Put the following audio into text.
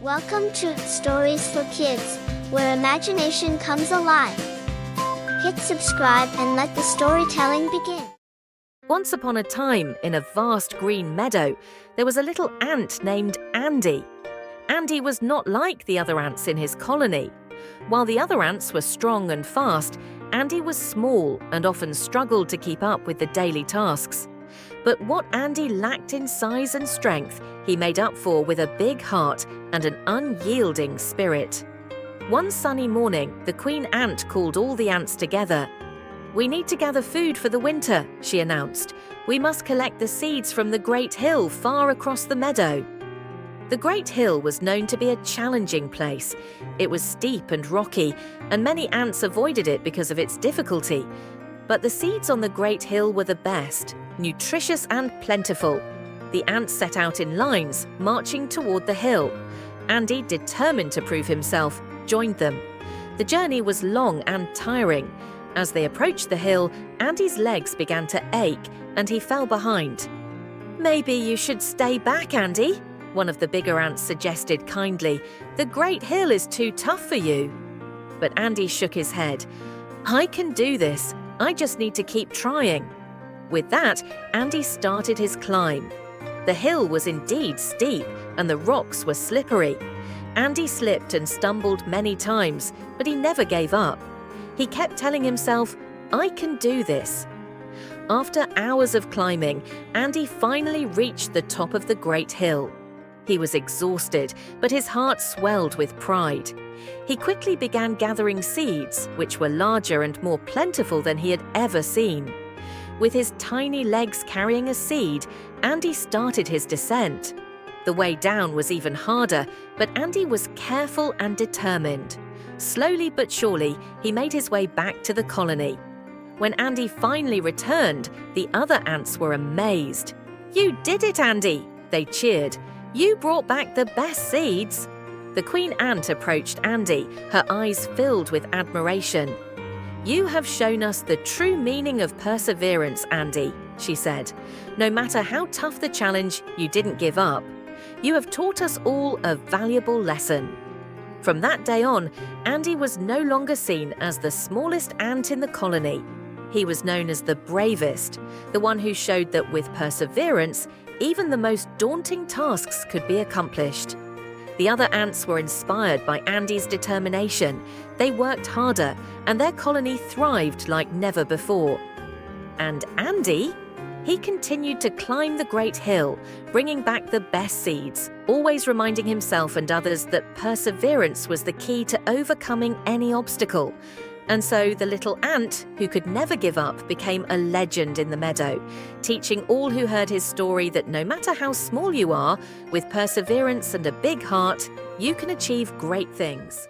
Welcome to Stories for Kids, where imagination comes alive. Hit subscribe and let the storytelling begin. Once upon a time, in a vast green meadow, there was a little ant named Andy. Andy was not like the other ants in his colony. While the other ants were strong and fast, Andy was small and often struggled to keep up with the daily tasks. But what Andy lacked in size and strength, he made up for with a big heart and an unyielding spirit. One sunny morning, the queen ant called all the ants together. "We need to gather food for the winter," she announced. "We must collect the seeds from the great hill far across the meadow." The great hill was known to be a challenging place. It was steep and rocky, and many ants avoided it because of its difficulty. But the seeds on the great hill were the best, nutritious and plentiful. The ants set out in lines, marching toward the hill. Andy, determined to prove himself, joined them. The journey was long and tiring. As they approached the hill, Andy's legs began to ache and he fell behind. "Maybe you should stay back, Andy," one of the bigger ants suggested kindly. "The great hill is too tough for you." But Andy shook his head. "I can do this. I just need to keep trying." With that, Andy started his climb. The hill was indeed steep and the rocks were slippery. Andy slipped and stumbled many times, but he never gave up. He kept telling himself, "I can do this." After hours of climbing, Andy finally reached the top of the great hill. He was exhausted, but his heart swelled with pride. He quickly began gathering seeds, which were larger and more plentiful than he had ever seen. With his tiny legs carrying a seed, Andy started his descent. The way down was even harder, but Andy was careful and determined. Slowly but surely, he made his way back to the colony. When Andy finally returned, the other ants were amazed. "You did it, Andy!" they cheered. "You brought back the best seeds." The queen ant approached Andy, her eyes filled with admiration. "You have shown us the true meaning of perseverance, Andy," she said. "No matter how tough the challenge, you didn't give up. You have taught us all a valuable lesson." From that day on, Andy was no longer seen as the smallest ant in the colony. He was known as the bravest, the one who showed that with perseverance, even the most daunting tasks could be accomplished. The other ants were inspired by Andy's determination. They worked harder, and their colony thrived like never before. And Andy? He continued to climb the great hill, bringing back the best seeds, always reminding himself and others that perseverance was the key to overcoming any obstacle. And so the little ant, who could never give up, became a legend in the meadow, teaching all who heard his story that no matter how small you are, with perseverance and a big heart, you can achieve great things.